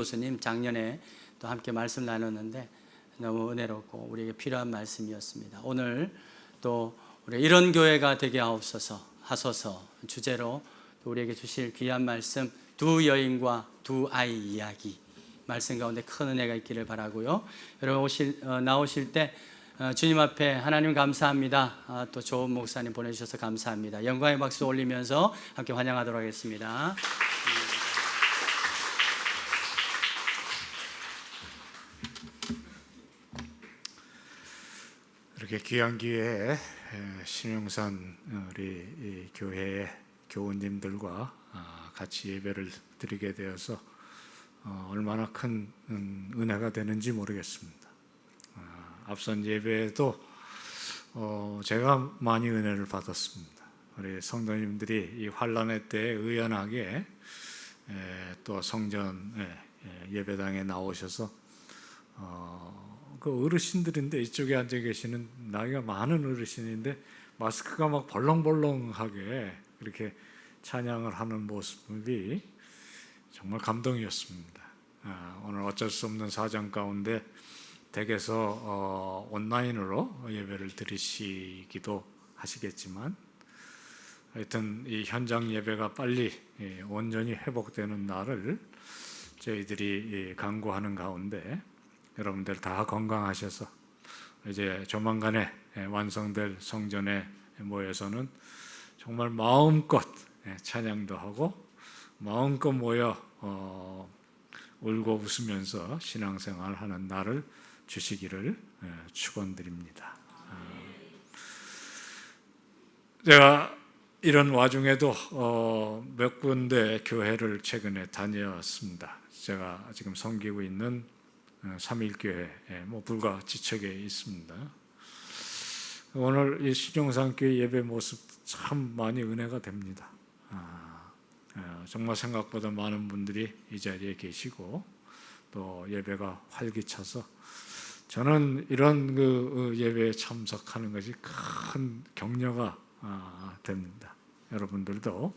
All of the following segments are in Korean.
교수님 작년에 또 함께 말씀 나눴는데 너무 은혜롭고 우리에게 필요한 말씀이었습니다. 오늘 또 우리 이런 교회가 되게 하소서 주제로 또 우리에게 주실 귀한 말씀, 두 여인과 두 아이 이야기 말씀 가운데 큰 은혜가 있기를 바라고요. 여러분 나오실 때 주님 앞에 하나님 감사합니다. 또 좋은 목사님 보내주셔서 감사합니다. 영광의 박수 올리면서 함께 환영하도록 하겠습니다. 이렇게 귀한 기회에 신용산 우리 교회의 교우님들과 같이 예배를 드리게 되어서 얼마나 큰 은혜가 되는지 모르겠습니다. 앞선 예배에도 제가 많이 은혜를 받았습니다. 우리 성도님들이 이 환난의 때에 의연하게 또 성전 예배당에 나오셔서 그 어르신들인데 이쪽에 앉아 계시는 나이가 많은 어르신인데 마스크가 막 벌렁벌렁하게 이렇게 찬양을 하는 모습이 정말 감동이었습니다. 오늘 어쩔 수 없는 사정 가운데 댁에서 온라인으로 예배를 드리시기도 하시겠지만 하여튼 이 현장 예배가 빨리 온전히 회복되는 날을 저희들이 간구하는 가운데 여러분들 다 건강하셔서 이제 조만간에 완성될 성전에 모여서는 정말 마음껏 찬양도 하고 마음껏 모여 울고 웃으면서 신앙생활하는 날을 주시기를 축원드립니다. 제가 이런 와중에도 몇 군데 교회를 최근에 다녀왔습니다. 제가 지금 섬기고 있는 삼일교회 불과 지척에 있습니다. 오늘 이 신용산교회 예배 모습 참 많이 은혜가 됩니다. 정말 생각보다 많은 분들이 이 자리에 계시고 또 예배가 활기차서 저는 이런 그 예배에 참석하는 것이 큰 격려가 됩니다. 여러분들도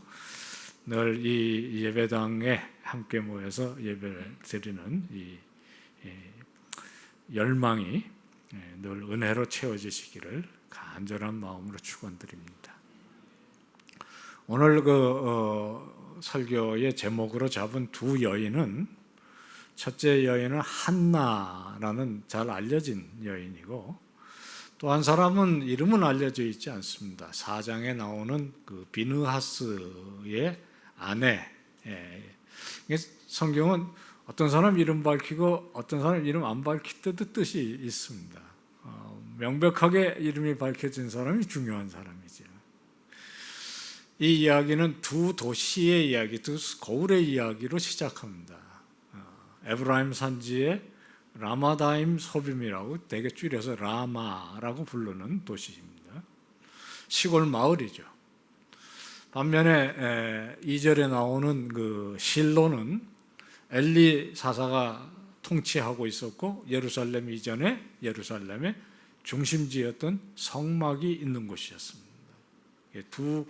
늘 이 예배당에 함께 모여서 예배를 드리는 이 열망이 늘 은혜로 채워지시기를 간절한 마음으로 축원드립니다. 오늘 설교의 제목으로 잡은 두 여인은 첫째 여인은 한나라는 잘 알려진 여인이고 또 한 사람은 이름은 알려져 있지 않습니다. 4장에 나오는 그 비느하스의 아내. 성경은 어떤 사람 이름 밝히고 어떤 사람 이름 안 밝힐 때도 뜻이 있습니다. 명백하게 이름이 밝혀진 사람이 중요한 사람이죠. 이 이야기는 두 도시의 이야기, 두 거울의 이야기로 시작합니다. 에브라임 산지의 라마다임 소빔이라고 되게 줄여서 라마라고 부르는 도시입니다. 시골 마을이죠. 반면에 2절에 나오는 그 실로는 엘리 사사가 통치하고 있었고 예루살렘 이전에 예루살렘의 중심지였던 성막이 있는 곳이었습니다. 두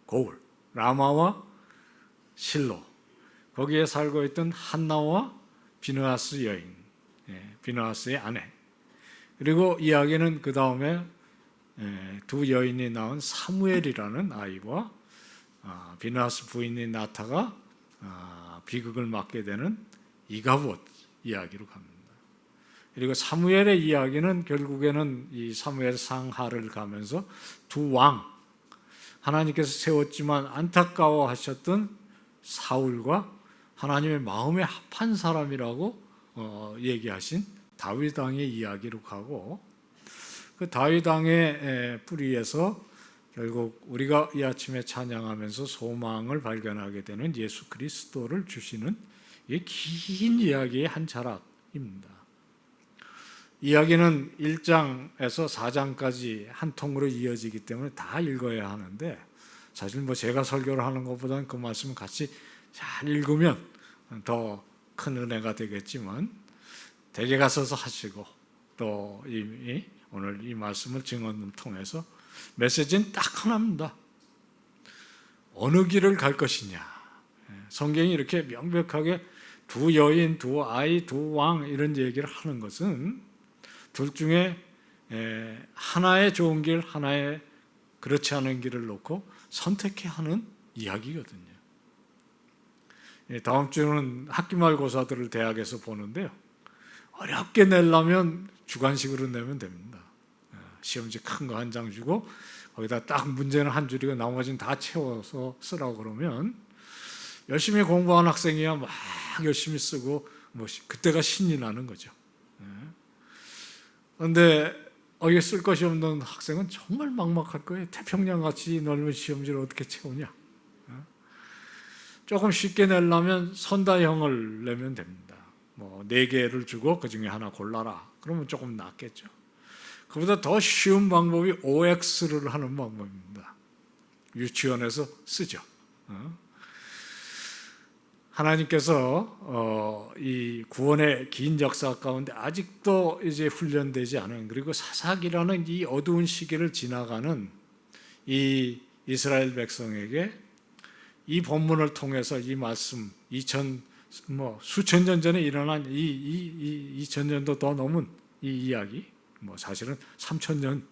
거울, 라마와 실로, 거기에 살고 있던 한나와 비느하스 여인, 비느하스의 아내. 그리고 이야기는 그 다음에 두 여인이 낳은 사무엘이라는 아이와 비느하스 부인인 나타가 비극을 맞게 되는 이가봇 이야기로 갑니다. 그리고 사무엘의 이야기는 결국에는 이 사무엘 상하를 가면서 두 왕, 하나님께서 세웠지만 안타까워하셨던 사울과 하나님의 마음에 합한 사람이라고 얘기하신 다윗 왕의 이야기로 가고 그 다윗 왕의 뿌리에서 결국 우리가 이 아침에 찬양하면서 소망을 발견하게 되는 예수 그리스도를 주시는 이 긴 이야기의 한 자락입니다. 이야기는 1장에서 4장까지 한 통으로 이어지기 때문에 다 읽어야 하는데 사실 제가 설교를 하는 것보다는 그 말씀을 같이 잘 읽으면 더 큰 은혜가 되겠지만 댁에 가서서 하시고 또 이미 오늘 이 말씀을 증언을 통해서 메시지는 딱 하나입니다. 어느 길을 갈 것이냐. 성경이 이렇게 명백하게 두 여인, 두 아이, 두 왕 이런 얘기를 하는 것은 둘 중에 하나의 좋은 길, 하나의 그렇지 않은 길을 놓고 선택해야 하는 이야기거든요. 다음 주는 학기말고사들을 대학에서 보는데요. 어렵게 내려면 주관식으로 내면 됩니다. 시험지 큰 거 한 장 주고 거기다 딱 문제는 한 줄이고 나머지는 다 채워서 쓰라고 그러면 열심히 공부한 학생이야 막 열심히 쓰고 뭐 그때가 신이 나는 거죠. 그런데 여기 쓸 것이 없는 학생은 정말 막막할 거예요. 태평양같이 넓은 시험지를 어떻게 채우냐. 조금 쉽게 내려면 선다형을 내면 됩니다. 뭐 4개를 주고 그 중에 하나 골라라. 그러면 조금 낫겠죠. 그보다 더 쉬운 방법이 OX를 하는 방법입니다. 유치원에서 쓰죠. 하나님께서 이 구원의 긴 역사 가운데 아직도 이제 훈련되지 않은, 그리고 사사기라는 이 어두운 시기를 지나가는 이 이스라엘 백성에게 이 본문을 통해서 이 말씀, 수천 년 전에 일어난 2000년도 더 넘은 이 이야기, 사실은 3000년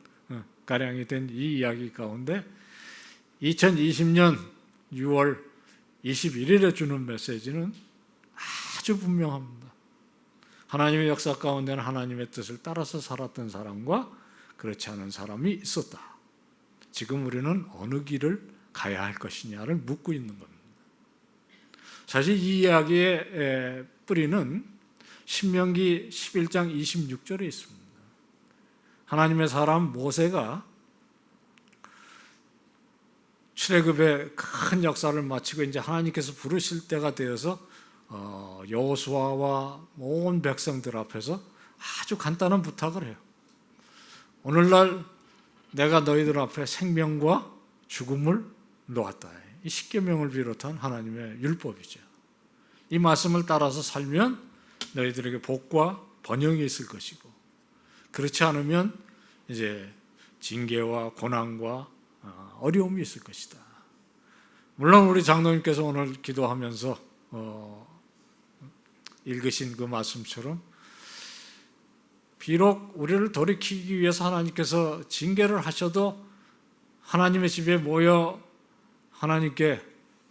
가량이 된 이 이야기 가운데 2020년 6월 21일에 주는 메시지는 아주 분명합니다. 하나님의 역사 가운데는 하나님의 뜻을 따라서 살았던 사람과 그렇지 않은 사람이 있었다. 지금 우리는 어느 길을 가야 할 것이냐를 묻고 있는 겁니다. 사실 이 이야기의 뿌리는 신명기 11장 26절에 있습니다. 하나님의 사람 모세가 출애굽의 큰 역사를 마치고 이제 하나님께서 부르실 때가 되어서 여호수아와 온 백성들 앞에서 아주 간단한 부탁을 해요. 오늘날 내가 너희들 앞에 생명과 죽음을 놓았다. 이 십계명을 비롯한 하나님의 율법이죠. 이 말씀을 따라서 살면 너희들에게 복과 번영이 있을 것이고, 그렇지 않으면 이제 징계와 고난과 어려움이 있을 것이다. 물론 우리 장로님께서 오늘 기도하면서 읽으신 그 말씀처럼 비록 우리를 돌이키기 위해서 하나님께서 징계를 하셔도 하나님의 집에 모여 하나님께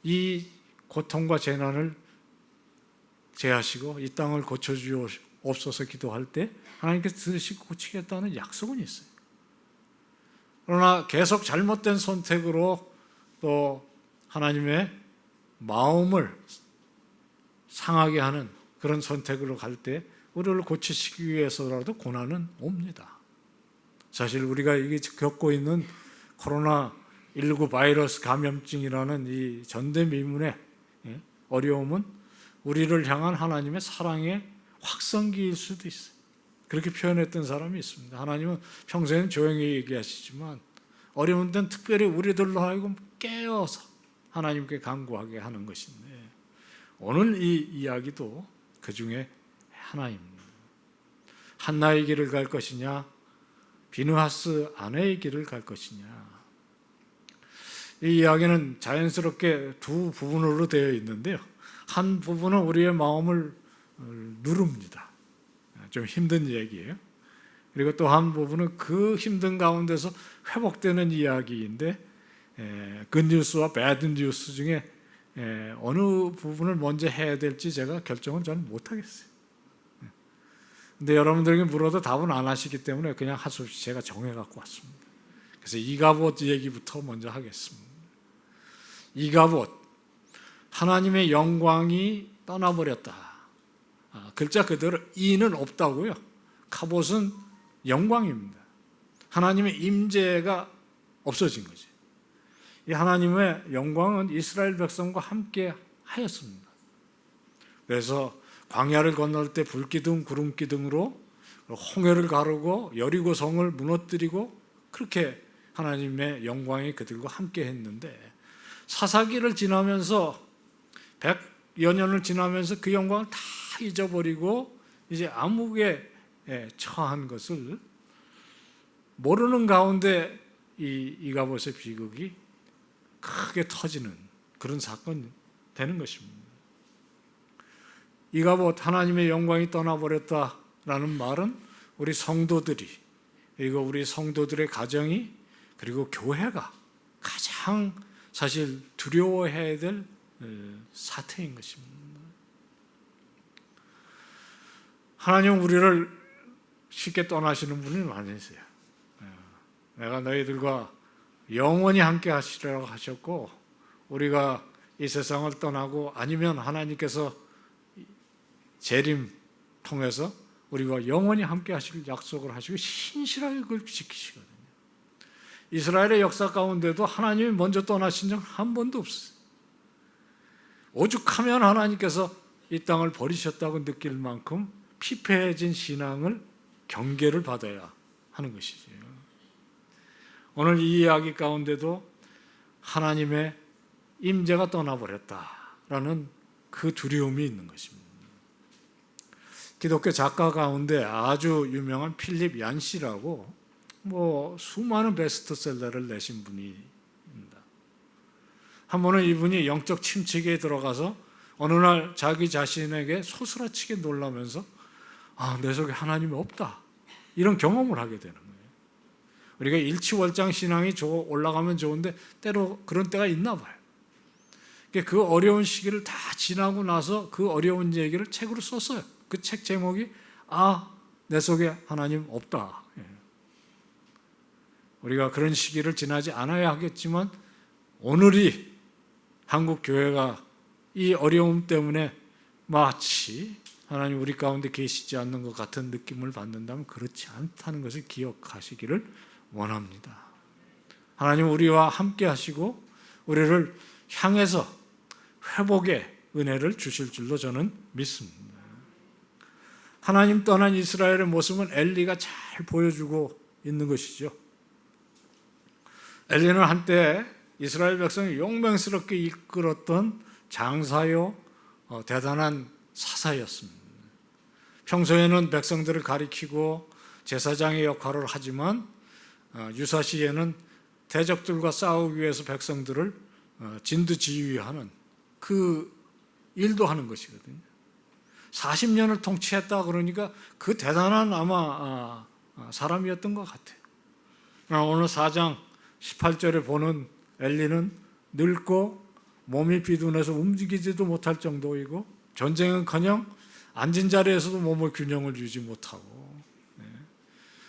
이 고통과 재난을 제하시고 이 땅을 고쳐주옵소서 기도할 때 하나님께서 들으시고 고치겠다는 약속은 있어요. 그러나 계속 잘못된 선택으로 또 하나님의 마음을 상하게 하는 그런 선택으로 갈 때 우리를 고치시기 위해서라도 고난은 옵니다. 사실 우리가 이게 겪고 있는 코로나19 바이러스 감염증이라는 이 전대미문의 어려움은 우리를 향한 하나님의 사랑의 확성기일 수도 있어요. 그렇게 표현했던 사람이 있습니다. 하나님은 평소에는 조용히 얘기하시지만 어려운 데는 특별히 우리들로 하여금 깨어서 하나님께 간구하게 하는 것인데, 오늘 이 이야기도 그 중에 하나입니다. 한나의 길을 갈 것이냐, 비느하스 아내의 길을 갈 것이냐. 이 이야기는 자연스럽게 두 부분으로 되어 있는데요. 한 부분은 우리의 마음을 누릅니다. 좀 힘든 얘기예요. 그리고 또 한 부분은 그 힘든 가운데서 회복되는 이야기인데, 굿뉴스와 배드뉴스 중에 어느 부분을 먼저 해야 될지 제가 결정은 잘 못하겠어요. 근데 여러분들에게 물어도 답은 안 하시기 때문에 그냥 할 수 없이 제가 정해갖고 왔습니다. 그래서 이가봇 얘기부터 먼저 하겠습니다. 이가봇, 하나님의 영광이 떠나버렸다. 글자 그대로 이는 없다고요. 카봇은 영광입니다. 하나님의 임재가 없어진 거지. 이 하나님의 영광은 이스라엘 백성과 함께 하였습니다. 그래서 광야를 건널 때 불기둥, 구름기둥으로 홍해를 가르고 여리고 성을 무너뜨리고 그렇게 하나님의 영광이 그들과 함께 했는데, 사사기를 지나면서 100여 년을 지나면서 그 영광을 다 잊어버리고 이제 암흑에 처한 것을 모르는 가운데 이 이가봇의 비극이 크게 터지는 그런 사건이 되는 것입니다. 이가봇 하나님의 영광이 떠나버렸다라는 말은 우리 성도들이, 그리고 우리 성도들의 가정이, 그리고 교회가 가장 사실 두려워해야 될 사태인 것입니다. 하나님 우리를 쉽게 떠나시는 분이 많으세요. 내가 너희들과 영원히 함께 하시리라고 하셨고, 우리가 이 세상을 떠나고 아니면 하나님께서 재림 통해서 우리가 영원히 함께 하실 약속을 하시고 신실하게 그걸 지키시거든요. 이스라엘의 역사 가운데도 하나님이 먼저 떠나신 적 한 번도 없어요. 오죽하면 하나님께서 이 땅을 버리셨다고 느낄 만큼 피폐해진 신앙을 경계를 받아야 하는 것이죠. 오늘 이 이야기 가운데도 하나님의 임재가 떠나버렸다라는 그 두려움이 있는 것입니다. 기독교 작가 가운데 아주 유명한 필립 얀시라고 수많은 베스트셀러를 내신 분입니다. 한 번은 이분이 영적 침체기에 들어가서 어느 날 자기 자신에게 소스라치게 놀라면서 내 속에 하나님이 없다, 이런 경험을 하게 되는 거예요. 우리가 일치월장 신앙이 올라가면 좋은데 때로 그런 때가 있나 봐요. 그 어려운 시기를 다 지나고 나서 그 어려운 얘기를 책으로 썼어요. 그 책 제목이 내 속에 하나님 없다. 우리가 그런 시기를 지나지 않아야 하겠지만 오늘이 한국 교회가 이 어려움 때문에 마치 하나님 우리 가운데 계시지 않는 것 같은 느낌을 받는다면 그렇지 않다는 것을 기억하시기를 원합니다. 하나님 우리와 함께 하시고 우리를 향해서 회복의 은혜를 주실 줄로 저는 믿습니다. 하나님 떠난 이스라엘의 모습은 엘리가 잘 보여주고 있는 것이죠. 엘리는 한때 이스라엘 백성을 용맹스럽게 이끌었던 장사요, 대단한 사사였습니다. 평소에는 백성들을 가리키고 제사장의 역할을 하지만 유사시에는 대적들과 싸우기 위해서 백성들을 진두지휘하는 그 일도 하는 것이거든요. 40년을 통치했다 그러니까 그 대단한 아마 사람이었던 것 같아요. 오늘 4장 18절에 보는 엘리는 늙고 몸이 비둔해서 움직이지도 못할 정도이고 전쟁은커녕 앉은 자리에서도 몸의 균형을 유지 못하고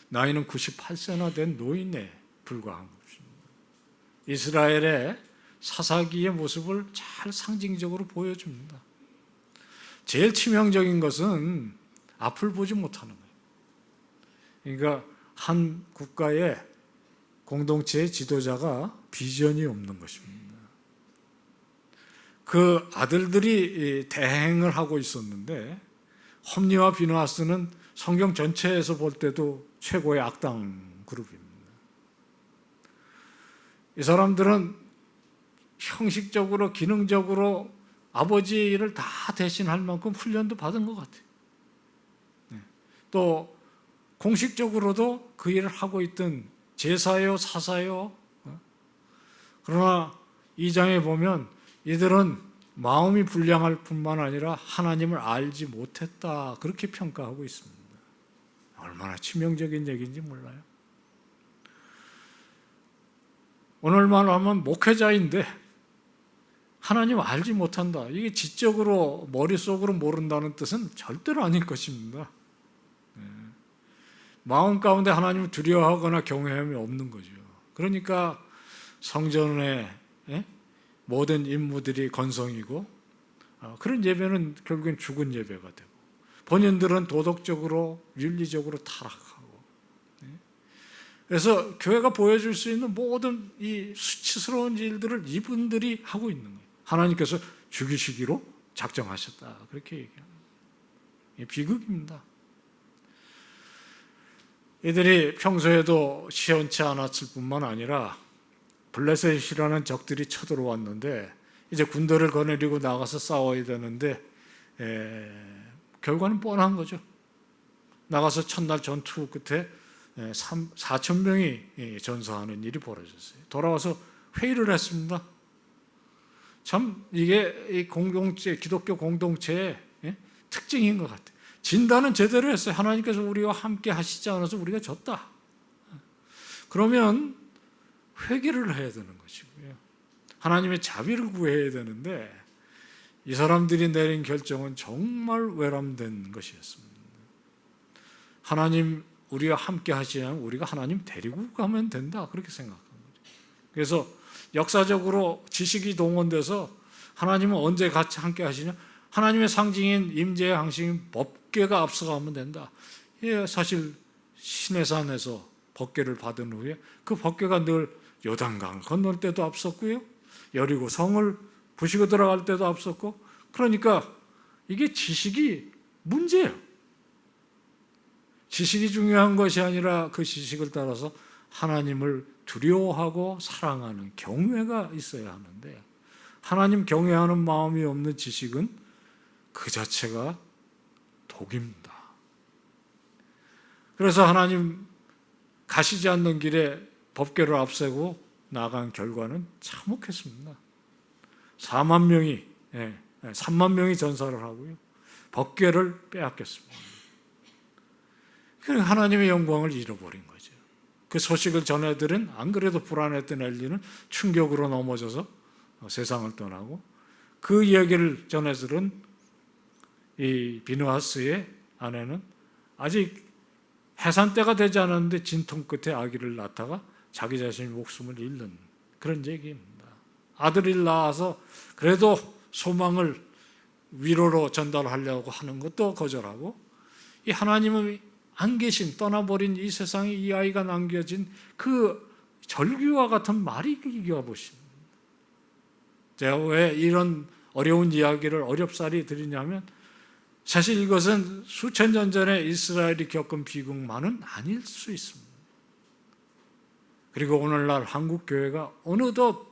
나이는 98세나 된 노인에 불과한 것입니다. 이스라엘의 사사기의 모습을 잘 상징적으로 보여줍니다. 제일 치명적인 것은 앞을 보지 못하는 거예요. 그러니까 한 국가의 공동체의 지도자가 비전이 없는 것입니다. 그 아들들이 대행을 하고 있었는데 홈리와 비느하스는 성경 전체에서 볼 때도 최고의 악당 그룹입니다. 이 사람들은 형식적으로 기능적으로 아버지의 일을 다 대신할 만큼 훈련도 받은 것 같아요. 또 공식적으로도 그 일을 하고 있던 제사요, 사사요. 그러나 2장에 보면 이들은 마음이 불량할 뿐만 아니라 하나님을 알지 못했다, 그렇게 평가하고 있습니다. 얼마나 치명적인 얘기인지 몰라요. 오늘만 하면 목회자인데 하나님 알지 못한다, 이게 지적으로 머릿속으로 모른다는 뜻은 절대로 아닐 것입니다. 마음 가운데 하나님을 두려워하거나 경외함이 없는 거죠. 그러니까 성전의 모든 임무들이 건성이고 그런 예배는 결국엔 죽은 예배가 되고 본인들은 도덕적으로 윤리적으로 타락하고, 그래서 교회가 보여줄 수 있는 모든 이 수치스러운 일들을 이분들이 하고 있는 거예요. 하나님께서 죽이시기로 작정하셨다, 그렇게 얘기합니다. 비극입니다. 이들이 평소에도 시원치 않았을 뿐만 아니라 블레셋이라는 적들이 쳐들어왔는데 이제 군대를 거느리고 나가서 싸워야 되는데 결과는 뻔한 거죠. 나가서 첫날 전투 끝에 4,000명이 전사하는 일이 벌어졌어요. 돌아와서 회의를 했습니다. 참 이게 이 공동체, 기독교 공동체의 특징인 것 같아요. 진단은 제대로 했어요. 하나님께서 우리와 함께 하시지 않아서 우리가 졌다. 그러면 회개를 해야 되는 것이고요. 하나님의 자비를 구해야 되는데 이 사람들이 내린 결정은 정말 외람된 것이었습니다. 하나님 우리와 함께 하시면 우리가 하나님 데리고 가면 된다, 그렇게 생각한 거죠. 그래서 역사적으로 지식이 동원돼서 하나님은 언제 같이 함께 하시냐? 하나님의 상징인 임재의 항식인 법궤가 앞서가면 된다. 예, 사실 시내산에서 법궤를 받은 후에 그 법궤가 늘 요단강을 건널 때도 앞섰고요, 여리고 성을 부시고 들어갈 때도 앞섰고, 그러니까 이게 지식이 문제예요. 지식이 중요한 것이 아니라 그 지식을 따라서 하나님을 두려워하고 사랑하는 경외가 있어야 하는데, 하나님 경외하는 마음이 없는 지식은 그 자체가 독입니다. 그래서 하나님 가시지 않는 길에 법궤를 앞세고 나간 결과는 참혹했습니다. 4만 명이 3만 명이 전사를 하고요, 법궤를 빼앗겼습니다. 그러니까 하나님의 영광을 잃어버린 거죠. 그 소식을 전해들은 안 그래도 불안했던 엘리는 충격으로 넘어져서 세상을 떠나고, 그 이야기를 전해들은 이 비느하스의 아내는 아직 해산 때가 되지 않았는데 진통 끝에 아기를 낳다가 자기 자신의 목숨을 잃는 그런 얘기입니다. 아들이 낳아서 그래도 소망을 위로로 전달하려고 하는 것도 거절하고, 이 하나님은 안 계신, 떠나버린 이 세상에 이 아이가 남겨진 그 절규와 같은 말이 이겨 보십니다. 제가 왜 이런 어려운 이야기를 어렵사리 드리냐면, 사실 이것은 수천 년 전에 이스라엘이 겪은 비극만은 아닐 수 있습니다. 그리고 오늘날 한국교회가 어느덧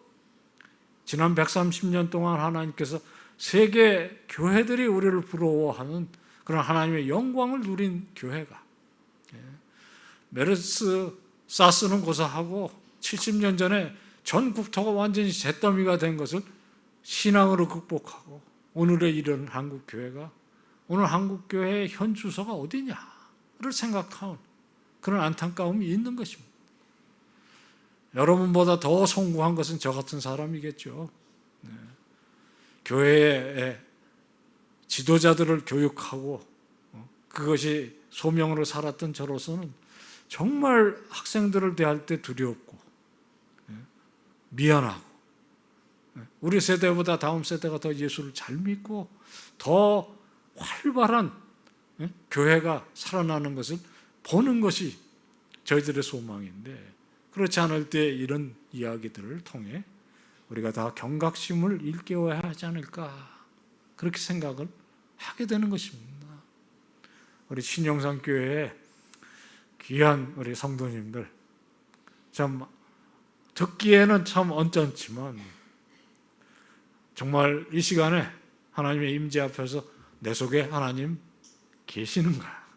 지난 130년 동안 하나님께서 세계 교회들이 우리를 부러워하는 그런 하나님의 영광을 누린 교회가, 메르스, 사스는 고사하고 70년 전에 전 국토가 완전히 잿더미가 된 것을 신앙으로 극복하고 오늘에 이른 한국교회가, 오늘 한국교회의 현 주소가 어디냐를 생각하는 그런 안타까움이 있는 것입니다. 여러분보다 더 성공한 것은 저 같은 사람이겠죠. 교회의 지도자들을 교육하고 그것이 소명으로 살았던 저로서는 정말 학생들을 대할 때 두렵고 미안하고, 우리 세대보다 다음 세대가 더 예수를 잘 믿고 더 활발한 교회가 살아나는 것을 보는 것이 저희들의 소망인데, 그렇지 않을 때 이런 이야기들을 통해 우리가 다 경각심을 일깨워야 하지 않을까, 그렇게 생각을 하게 되는 것입니다. 우리 신영산교회에 귀한 우리 성도님들, 참 듣기에는 참 언짢지만 정말 이 시간에 하나님의 임재 앞에서 내 속에 하나님 계시는가,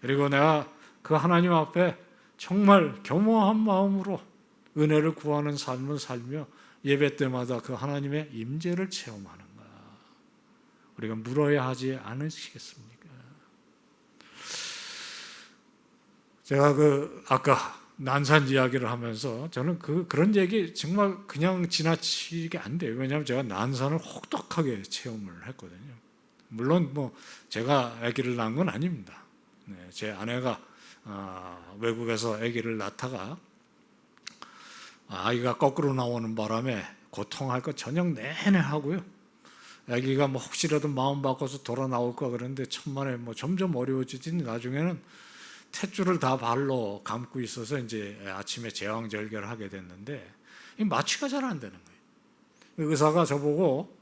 그리고 내가 그 하나님 앞에 정말 겸허한 마음으로 은혜를 구하는 삶을 살며 예배 때마다 그 하나님의 임재를 체험하는가, 우리가 물어야 하지 않으시겠습니까? 제가 아까 난산 이야기를 하면서 저는 그런 얘기 정말 그냥 지나치게 안 돼요. 왜냐하면 제가 난산을 혹독하게 체험을 했거든요. 물론 제가 아기를 낳은 건 아닙니다. 제 아내가 외국에서 아기를 낳다가 아이가 거꾸로 나오는 바람에 고통할 거 저녁 내내 하고요. 아기가 혹시라도 마음 바꿔서 돌아 나올까 그랬는데 천만에 점점 어려워지더니 나중에는 탯줄을 다 발로 감고 있어서 이제 아침에 제왕절개를 하게 됐는데 마취가 잘 안 되는 거예요. 의사가 저보고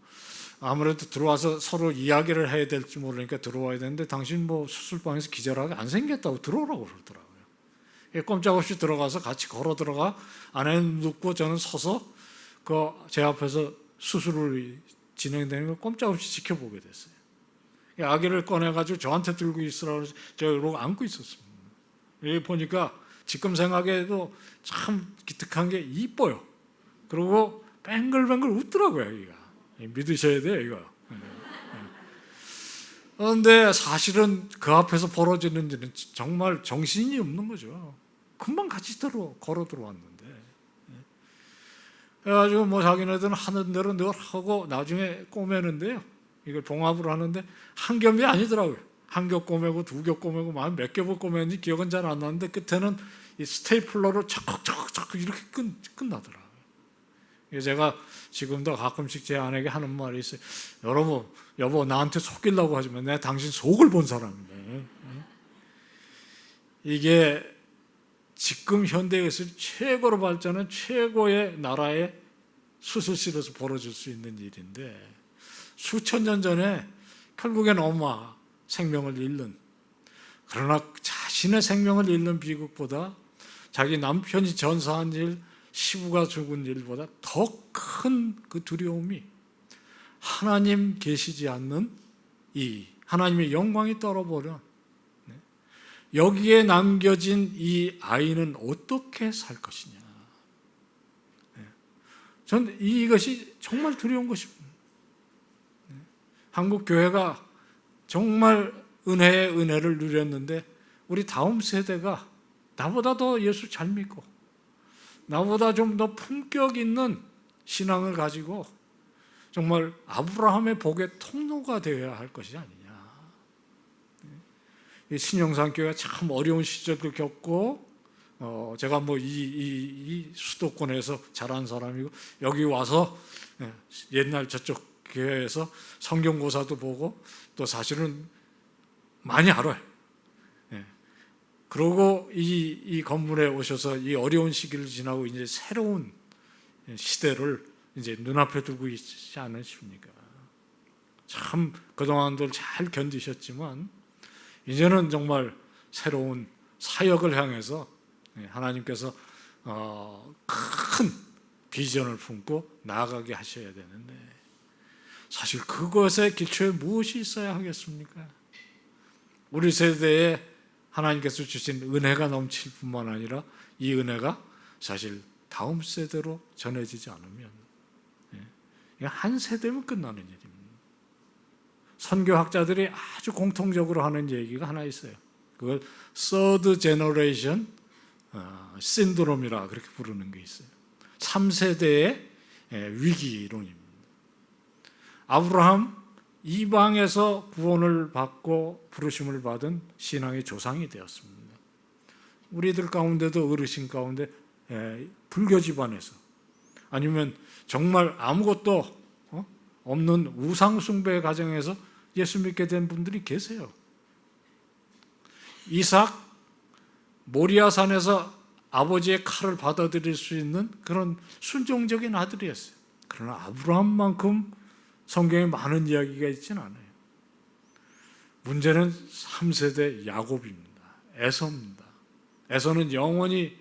아무래도 들어와서 서로 이야기를 해야 될지 모르니까 들어와야 되는데 당신 수술방에서 기절하게 안 생겼다고 들어오라고 그러더라고요. 꼼짝없이 들어가서 같이 걸어 들어가 아내는 눕고 저는 서서 제 앞에서 수술을 진행되는 걸 꼼짝없이 지켜보게 됐어요. 아기를 꺼내가지고 저한테 들고 있으라고 제가 이러고 안고 있었습니다. 여기 보니까 지금 생각해도 참 기특한 게 이뻐요. 그리고 뱅글뱅글 웃더라고요, 아기가. 믿으셔야 돼요, 이거. 그런데 사실은 그 앞에서 벌어지는 일은 정말 정신이 없는 거죠. 금방 같이 걸어 들어왔는데. 그래가지고 뭐 자기네들은 하는 대로 늘 하고 나중에 꼬매는데요. 이걸 봉합을 하는데 한 겹이 아니더라고요. 한 겹 꼬매고 두 겹 꼬매고 몇 겹을 꼬매는지 기억은 잘 안 나는데 끝에는 이 스테이플러로 척척척 이렇게 끝나더라고요. 제가 지금도 가끔씩 제 아내에게 하는 말이 있어요. 여보 나한테 속이려고 하지 마. 내가 당신 속을 본 사람인데. 이게 지금 현대에서 최고로 발전한 최고의 나라의 수술실에서 벌어질 수 있는 일인데 수천 년 전에 결국엔 엄마 생명을 잃는, 그러나 자신의 생명을 잃는 비극보다 자기 남편이 전사한 일, 시부가 죽은 일보다 더 큰 그 두려움이 하나님 계시지 않는 이 하나님의 영광이 떨어버려 여기에 남겨진 이 아이는 어떻게 살 것이냐. 전 이것이 정말 두려운 것입니다. 한국 교회가 정말 은혜의 은혜를 누렸는데 우리 다음 세대가 나보다 더 예수 잘 믿고 나보다 좀 더 품격 있는 신앙을 가지고 정말 아브라함의 복의 통로가 되어야 할 것이 아니냐. 신영산교회가 참 어려운 시절도 겪고 제가 뭐 이 수도권에서 자란 사람이고 여기 와서 옛날 저쪽 교회에서 성경고사도 보고 또 사실은 많이 알아요. 그러고 이 건물에 오셔서 이 어려운 시기를 지나고 이제 새로운 시대를 이제 눈앞에 두고 있지 않으십니까? 참 그동안들 잘 견디셨지만 이제는 정말 새로운 사역을 향해서 하나님께서 큰 비전을 품고 나아가게 하셔야 되는데 사실 그것의 기초에 무엇이 있어야 하겠습니까? 우리 세대에 하나님께서 주신 은혜가 넘칠 뿐만 아니라 이 은혜가 사실 다음 세대로 전해지지 않으면 한 세대면 끝나는 일입니다. 선교학자들이 아주 공통적으로 하는 얘기가 하나 있어요. 그걸 Third Generation Syndrome이라 그렇게 부르는 게 있어요. 3세대의 위기 이론입니다. 아브라함 이방에서 구원을 받고 부르심을 받은 신앙의 조상이 되었습니다. 우리들 가운데도 어르신 가운데 불교 집안에서 아니면 정말 아무것도 없는 우상 숭배 가정에서 예수 믿게 된 분들이 계세요. 이삭 모리아산에서 아버지의 칼을 받아들일 수 있는 그런 순종적인 아들이었어요. 그러나 아브라함만큼 성경에 많은 이야기가 있지는 않아요. 문제는 3세대 야곱입니다. 에서입니다. 에서는 영원히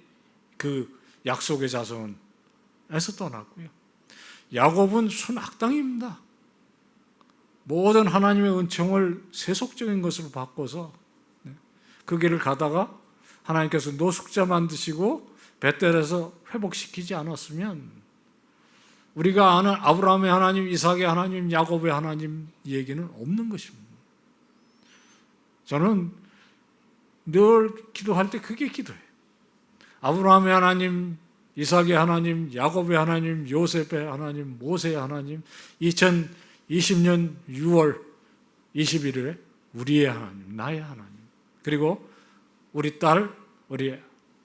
그 약속의 자손에서 떠났고요. 야곱은 순악당입니다. 모든 하나님의 은총을 세속적인 것으로 바꿔서 그 길을 가다가 하나님께서 노숙자 만드시고 벳델에서 회복시키지 않았으면 우리가 아는 아브라함의 하나님, 이삭의 하나님, 야곱의 하나님 얘기는 없는 것입니다. 저는 늘 기도할 때 그게 기도예요. 아브라함의 하나님, 이삭의 하나님, 야곱의 하나님, 요셉의 하나님, 모세의 하나님, 2020년 6월 21일에 우리의 하나님, 나의 하나님, 그리고 우리 딸, 우리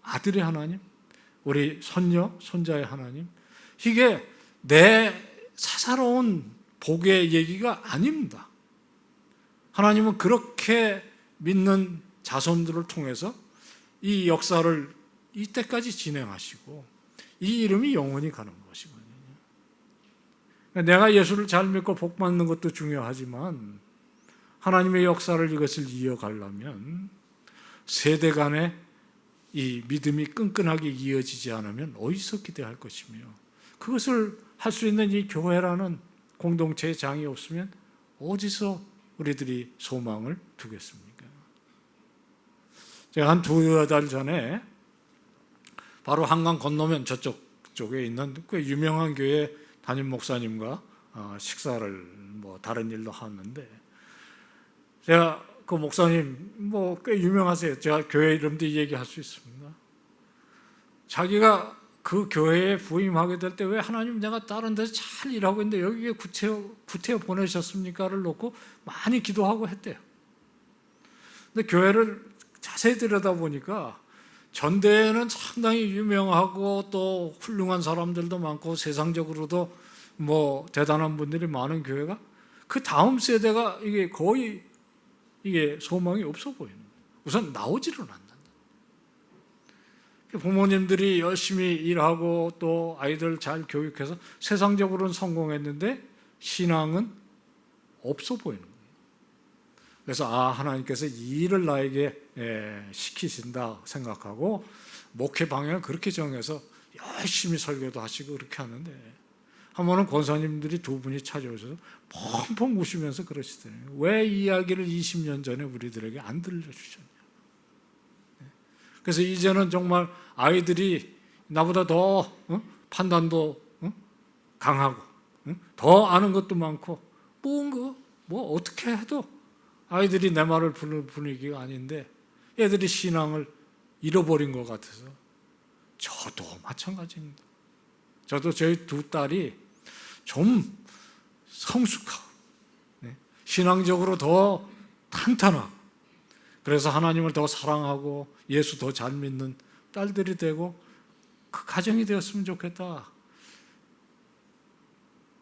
아들의 하나님, 우리 손녀, 손자의 하나님, 이게 내 사사로운 복의 얘기가 아닙니다. 하나님은 그렇게 믿는 자손들을 통해서 이 역사를 이때까지 진행하시고 이 이름이 영원히 가는 것이거든요. 내가 예수를 잘 믿고 복 받는 것도 중요하지만 하나님의 역사를 이것을 이어가려면 세대 간의 이 믿음이 끈끈하게 이어지지 않으면 어디서 기대할 것이며 그것을 할 수 있는 이 교회라는 공동체의 장이 없으면 어디서 우리들이 소망을 두겠습니까? 제가 한 2달 전에 바로 한강 건너면 쪽에 있는 꽤 유명한 교회 담임 목사님과 식사를 뭐 다른 일로 하는데 제가 그 목사님 뭐 꽤 유명하세요. 제가 교회 이름도 얘기할 수 있습니다. 자기가 그 교회에 부임하게 될 때 왜 하나님 내가 다른 데서 잘 일하고 있는데 여기에 구태여 보내셨습니까를 놓고 많이 기도하고 했대요. 근데 교회를 자세히 들여다보니까 전대에는 상당히 유명하고 또 훌륭한 사람들도 많고 세상적으로도 뭐 대단한 분들이 많은 교회가 그 다음 세대가 이게 거의 이게 소망이 없어 보이는 거예요. 우선 나오지를 않는다. 부모님들이 열심히 일하고 또 아이들 잘 교육해서 세상적으로는 성공했는데 신앙은 없어 보이는 거예요. 그래서 하나님께서 이 일을 나에게 시키신다 생각하고 목회 방향을 그렇게 정해서 열심히 설교도 하시고 그렇게 하는데 한 번은 권사님들이 두 분이 찾아오셔서 펑펑 우시면서 그러시더래요. 왜 이 이야기를 20년 전에 우리들에게 안 들려주셨냐. 그래서 이제는 정말 아이들이 나보다 더 판단도 강하고 더 아는 것도 많고 뭐 어떻게 해도 아이들이 내 말을 부를 분위기가 아닌데 애들이 신앙을 잃어버린 것 같아서 저도 마찬가지입니다. 저도 저희 두 딸이 좀 성숙하고 신앙적으로 더 탄탄하고 그래서 하나님을 더 사랑하고 예수 더 잘 믿는 딸들이 되고 그 가정이 되었으면 좋겠다.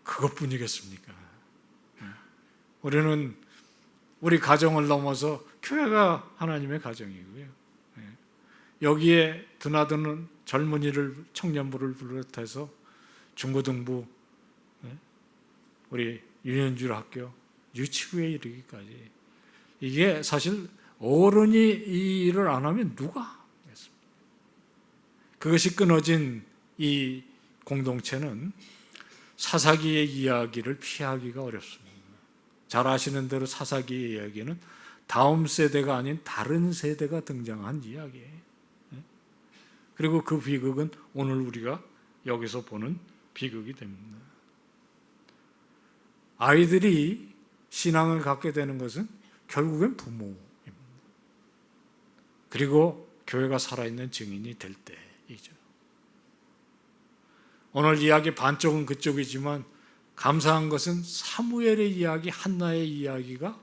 그것뿐이겠습니까? 우리는 우리 가정을 넘어서 교회가 하나님의 가정이고요. 여기에 드나드는 젊은이를 청년부를 비롯해서 중고등부, 우리 유년주 학교, 유치부에 이르기까지 이게 사실 어른이 이 일을 안 하면 누가 하겠습니까? 그것이 끊어진 이 공동체는 사사기의 이야기를 피하기가 어렵습니다. 잘 아시는 대로 사사기의 이야기는 다음 세대가 아닌 다른 세대가 등장한 이야기예요. 그리고 그 비극은 오늘 우리가 여기서 보는 비극이 됩니다. 아이들이 신앙을 갖게 되는 것은 결국엔 부모입니다. 그리고 교회가 살아있는 증인이 될 때이죠. 오늘 이야기 반쪽은 그쪽이지만 감사한 것은 사무엘의 이야기, 한나의 이야기가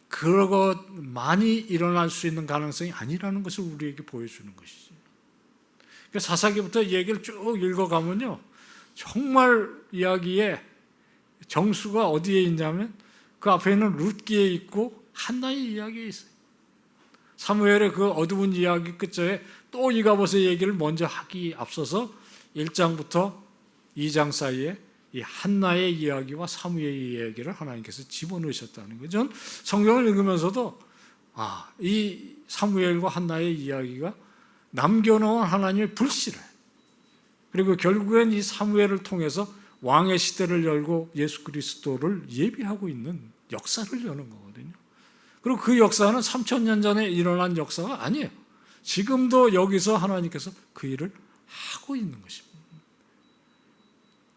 그러고 많이 일어날 수 있는 가능성이 아니라는 것을 우리에게 보여주는 것이죠. 사사기부터 얘기를 쭉 읽어가면요, 정말 이야기의 정수가 어디에 있냐면 그 앞에 있는 룻기에 있고 한나의 이야기에 있어요. 사무엘의 그 어두운 이야기 끝에 또 이가봇의 얘기를 먼저 하기 앞서서 1장부터 2장 사이에 이 한나의 이야기와 사무엘의 이야기를 하나님께서 집어넣으셨다는 거죠. 저는 성경을 읽으면서도 이 사무엘과 한나의 이야기가 남겨놓은 하나님의 불씨를, 그리고 결국엔 이 사무엘을 통해서 왕의 시대를 열고 예수 그리스도를 예비하고 있는 역사를 여는 거거든요. 그리고 그 역사는 3000년 전에 일어난 역사가 아니에요. 지금도 여기서 하나님께서 그 일을 하고 있는 것입니다.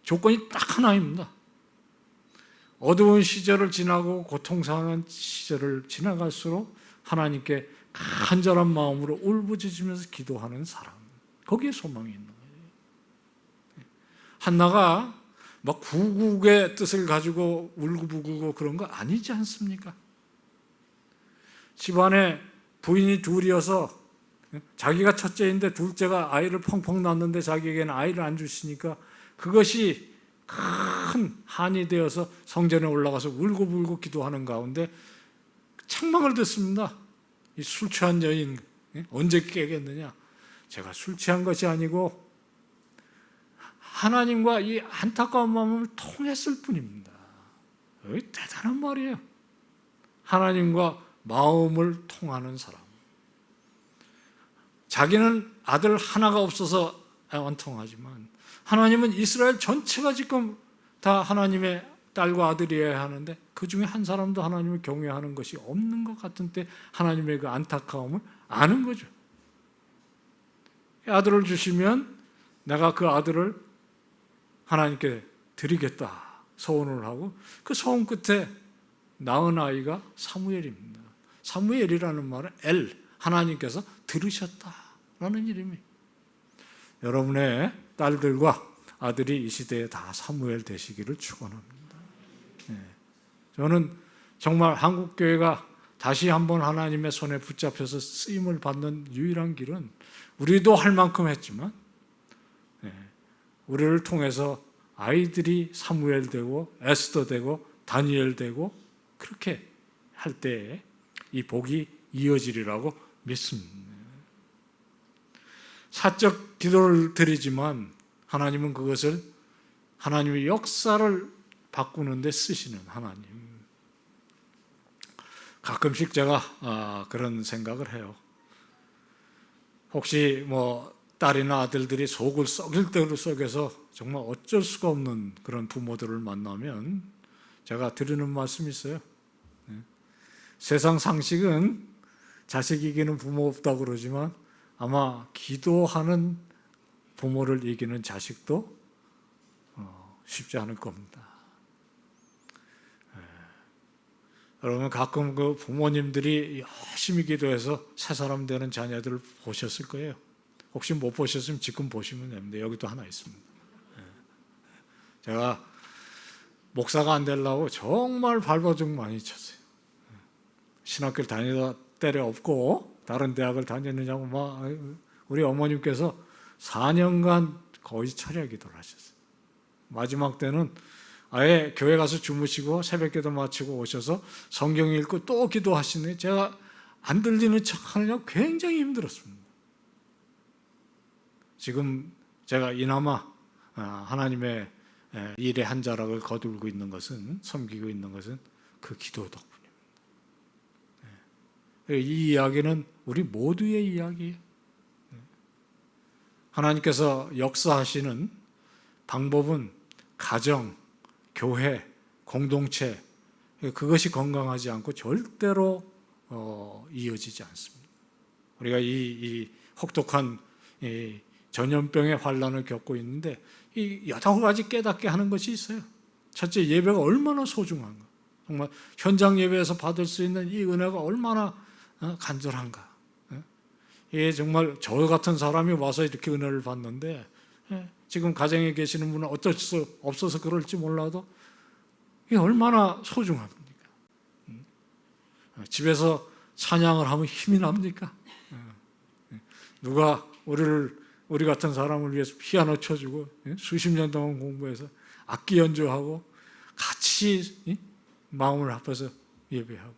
조건이 딱 하나입니다. 어두운 시절을 지나고 고통스러운 시절을 지나갈수록 하나님께 간절한 마음으로 울부짖으면서 기도하는 사람, 거기에 소망이 있는 거예요. 한나가 막 구국의 뜻을 가지고 울고불고 그런 거 아니지 않습니까? 집안에 부인이 둘이어서 자기가 첫째인데 둘째가 아이를 펑펑 낳는데 자기에게는 아이를 안 주시니까 그것이 큰 한이 되어서 성전에 올라가서 울고불고 기도하는 가운데 책망을 듣습니다. 이 술 취한 여인 언제 깨겠느냐? 제가 술 취한 것이 아니고 하나님과 이 안타까운 마음을 통했을 뿐입니다. 대단한 말이에요. 하나님과 마음을 통하는 사람. 자기는 아들 하나가 없어서 애원통하지만 하나님은 이스라엘 전체가 지금 다 하나님의 딸과 아들이어야 하는데 그 중에 한 사람도 하나님을 경외하는 것이 없는 것 같은 때 하나님의 그 안타까움을 아는 거죠. 아들을 주시면 내가 그 아들을 하나님께 드리겠다 소원을 하고 그 소원 끝에 낳은 아이가 사무엘입니다. 사무엘이라는 말은 하나님께서 들으셨다라는 이름이. 여러분의 딸들과 아들이 이 시대에 다 사무엘 되시기를 축원합니다. 저는 정말 한국교회가 다시 한번 하나님의 손에 붙잡혀서 쓰임을 받는 유일한 길은 우리도 할 만큼 했지만 우리를 통해서 아이들이 사무엘 되고 에스더 되고 다니엘 되고 그렇게 할 때에 이 복이 이어지리라고 믿습니다. 사적 기도를 드리지만 하나님은 그것을 하나님의 역사를 바꾸는 데 쓰시는 하나님. 가끔씩 제가 그런 생각을 해요. 혹시 딸이나 아들들이 속을 썩일 대로 썩여서 정말 어쩔 수가 없는 그런 부모들을 만나면 제가 드리는 말씀이 있어요. 세상 상식은 자식 이기는 부모 없다고 그러지만 아마 기도하는 부모를 이기는 자식도 쉽지 않을 겁니다. 여러분 가끔 그 부모님들이 열심히 기도해서 새 사람 되는 자녀들을 보셨을 거예요. 혹시 못 보셨으면 지금 보시면 됩니다. 여기도 하나 있습니다. 제가 목사가 안 되려고 정말 발버둥 많이 쳤어요. 신학교를 다니다 때려 없고 다른 대학을 다녔느냐고 막 우리 어머님께서 4년간 거의 철야 기도를 하셨어요. 마지막 때는 아예 교회 가서 주무시고 새벽기도 마치고 오셔서 성경 읽고 또 기도하시는 제가 안 들리는 척하느냐고 굉장히 힘들었습니다. 지금 제가 이나마 하나님의 일의 한 자락을 거두고 있는 것은 섬기고 있는 것은 그 기도 덕분입니다. 이 이야기는 우리 모두의 이야기예요. 하나님께서 역사하시는 방법은 가정, 교회, 공동체 그것이 건강하지 않고 절대로 이어지지 않습니다. 우리가 이 혹독한 이 전염병의 환란을 겪고 있는데 이 여러 가지 깨닫게 하는 것이 있어요. 첫째, 예배가 얼마나 소중한가. 정말 현장 예배에서 받을 수 있는 이 은혜가 얼마나 간절한가. 예, 정말 저 같은 사람이 와서 이렇게 은혜를 받는데 지금 가정에 계시는 분은 어쩔 수 없어서 그럴지 몰라도 이게 얼마나 소중합니까? 집에서 찬양을 하면 힘이 납니까? 누가 우리 같은 사람을 위해서 피아노 쳐주고 수십 년 동안 공부해서 악기 연주하고 같이 마음을 합해서 예배하고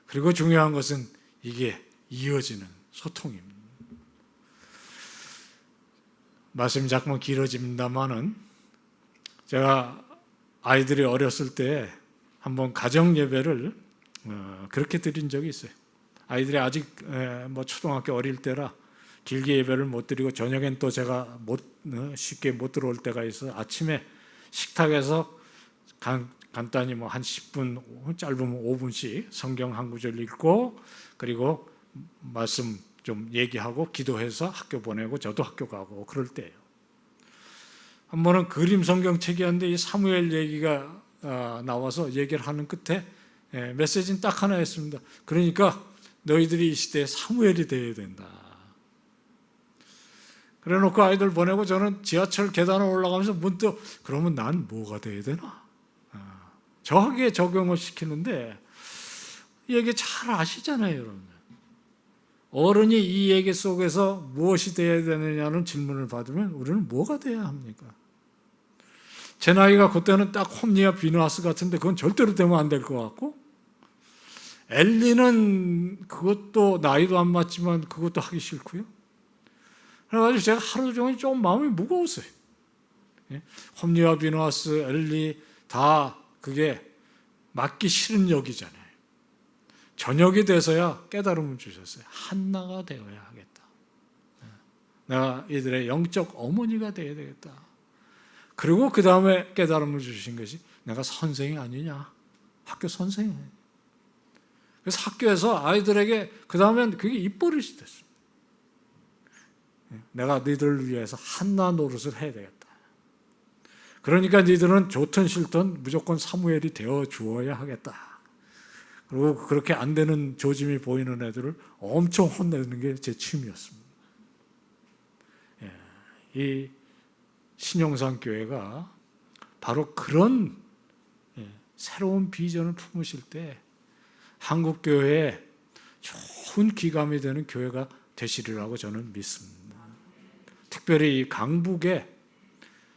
그리고 중요한 것은 이게 이어지는 소통입니다. 말씀이 자꾸만 길어집니다만은 제가 아이들이 어렸을 때 한번 가정 예배를 그렇게 드린 적이 있어요. 아이들이 아직 초등학교 어릴 때라 길게 예배를 못 드리고 저녁엔 또 제가 쉽게 못 들어올 때가 있어서 아침에 식탁에서 간단히 한 10분 짧으면 5분씩 성경 한 구절 읽고 그리고 말씀 좀 얘기하고 기도해서 학교 보내고 저도 학교 가고 그럴 때예요. 한 번은 그림 성경책이었는데 이 사무엘 얘기가 나와서 얘기를 하는 끝에 메시지는 딱 하나였습니다. 그러니까 너희들이 이 시대에 사무엘이 되어야 된다. 그래 놓고 아이들 보내고 저는 지하철 계단을 올라가면서 문득 그러면 난 뭐가 되어야 되나? 저하게 적용을 시키는데 이 얘기 잘 아시잖아요, 여러분. 어른이 이 얘기 속에서 무엇이 되어야 되느냐는 질문을 받으면 우리는 뭐가 돼야 합니까? 제 나이가 그때는 딱 홈리와 비누아스 같은데 그건 절대로 되면 안 될 것 같고 엘리는 그것도 나이도 안 맞지만 그것도 하기 싫고요. 그래가지고 제가 하루 종일 좀 마음이 무거웠어요. 홈리와 비누아스, 엘리 다 그게 맞기 싫은 역이잖아요. 저녁이 돼서야 깨달음을 주셨어요. 한나가 되어야 하겠다. 내가 이들의 영적 어머니가 되어야 되겠다. 그리고 그 다음에 깨달음을 주신 것이 내가 선생이 아니냐. 학교 선생이. 그래서 학교에서 아이들에게 그 다음엔 그게 입버릇이 됐습니다. 내가 너희들을 위해서 한나 노릇을 해야 되겠다. 그러니까 니들은 좋든 싫든 무조건 사무엘이 되어 주어야 하겠다. 그리고 그렇게 안 되는 조짐이 보이는 애들을 엄청 혼내는 게 제 취미였습니다. 이 신용산 교회가 바로 그런 새로운 비전을 품으실 때 한국 교회에 좋은 귀감이 되는 교회가 되시리라고 저는 믿습니다. 특별히 이 강북에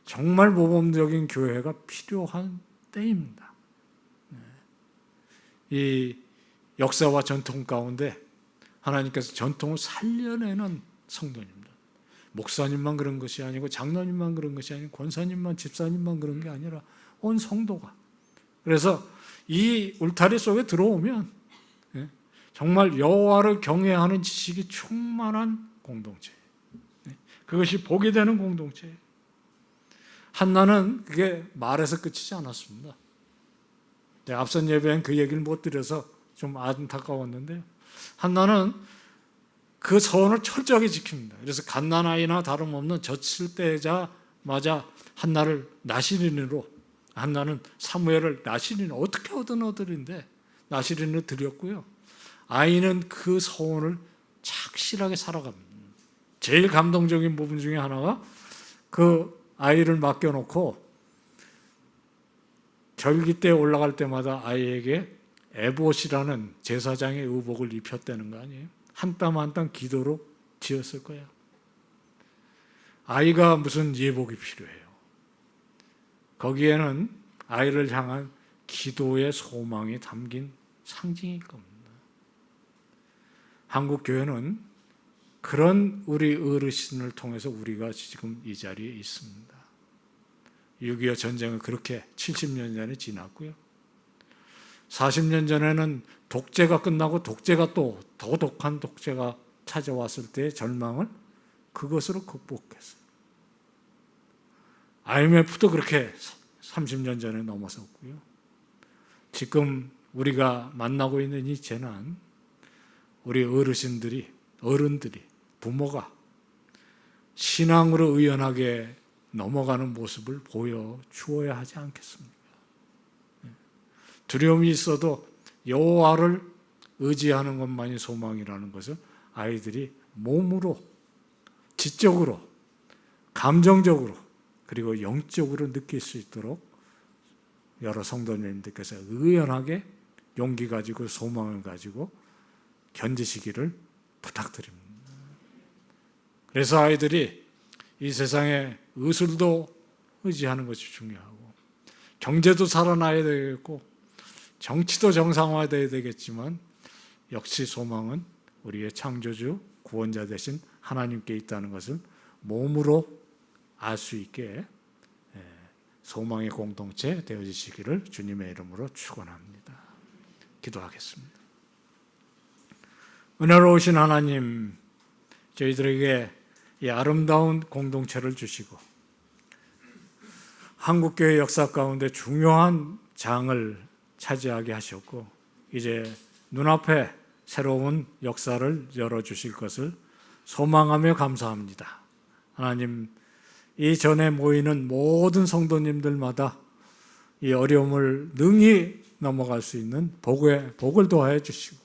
정말 모범적인 교회가 필요한 때입니다. 이 역사와 전통 가운데 하나님께서 전통을 살려내는 성도입니다. 목사님만 그런 것이 아니고 장로님만 그런 것이 아니고 권사님만 집사님만 그런 게 아니라 온 성도가. 그래서 이 울타리 속에 들어오면 정말 여호와를 경외하는 지식이 충만한 공동체. 그것이 복이 되는 공동체. 한나는 그게 말에서 끝이지 않았습니다. 앞선 예배엔 그 얘기를 못 드려서 좀 안타까웠는데 한나는 그 서원을 철저하게 지킵니다. 그래서 갓난아이나 다름없는 젖을 때자마자 한나를 나시린으로, 한나는 사무엘을 나시린, 어떻게 얻은 아들인데 나시린으로 드렸고요. 아이는 그 서원을 착실하게 살아갑니다. 제일 감동적인 부분 중에 하나가 그 아이를 맡겨놓고 절기 때 올라갈 때마다 아이에게 에봇이라는 제사장의 의복을 입혔다는 거 아니에요? 한 땀 한 땀 기도로 지었을 거예요. 아이가 무슨 예복이 필요해요? 거기에는 아이를 향한 기도의 소망이 담긴 상징일 겁니다. 한국 교회는 그런 우리 어르신을 통해서 우리가 지금 이 자리에 있습니다. 6.25 전쟁은 그렇게 70년 전에 지났고요. 40년 전에는 독재가 끝나고 독재가 또 더 독한 독재가 찾아왔을 때의 절망을 그것으로 극복했어요. IMF도 그렇게 30년 전에 넘어섰고요. 지금 우리가 만나고 있는 이 재난, 우리 어르신들이, 어른들이, 부모가 신앙으로 의연하게 넘어가는 모습을 보여주어야 하지 않겠습니까? 두려움이 있어도 여호와를 의지하는 것만이 소망이라는 것을 아이들이 몸으로, 지적으로, 감정적으로, 그리고 영적으로 느낄 수 있도록 여러 성도님들께서 의연하게 용기 가지고 소망을 가지고 견디시기를 부탁드립니다. 그래서 아이들이 이 세상에 의술도 의지하는 것이 중요하고 경제도 살아나야 되겠고 정치도 정상화되어야 되겠지만 역시 소망은 우리의 창조주 구원자 되신 하나님께 있다는 것을 몸으로 알 수 있게 소망의 공동체 되어지시기를 주님의 이름으로 축원합니다. 기도하겠습니다. 은혜로우신 하나님, 저희들에게 이 아름다운 공동체를 주시고 한국교회 역사 가운데 중요한 장을 차지하게 하셨고 이제 눈앞에 새로운 역사를 열어주실 것을 소망하며 감사합니다. 하나님, 이 전에 모이는 모든 성도님들마다 이 어려움을 능히 넘어갈 수 있는 복을 더하여 주시고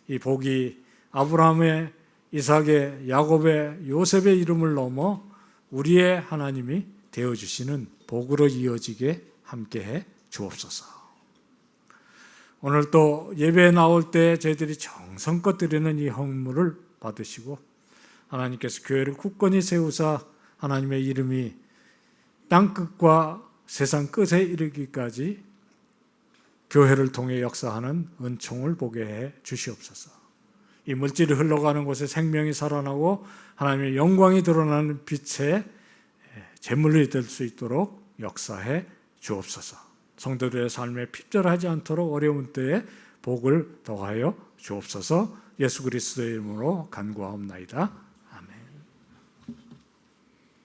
이 복이 아브라함의, 이삭의, 야곱의, 요셉의 이름을 넘어 우리의 하나님이 되어주시는 복으로 이어지게 함께해 주옵소서. 오늘 또 예배에 나올 때 저희들이 정성껏 드리는 이 헌물을 받으시고 하나님께서 교회를 굳건히 세우사 하나님의 이름이 땅끝과 세상 끝에 이르기까지 교회를 통해 역사하는 은총을 보게 해 주시옵소서. 이 물질이 흘러가는 곳에 생명이 살아나고 하나님의 영광이 드러나는 빛의 제물이 될 수 있도록 역사해 주옵소서. 성도들의 삶에 핍절하지 않도록 어려운 때에 복을 더하여 주옵소서. 예수 그리스도의 이름으로 간구하옵나이다.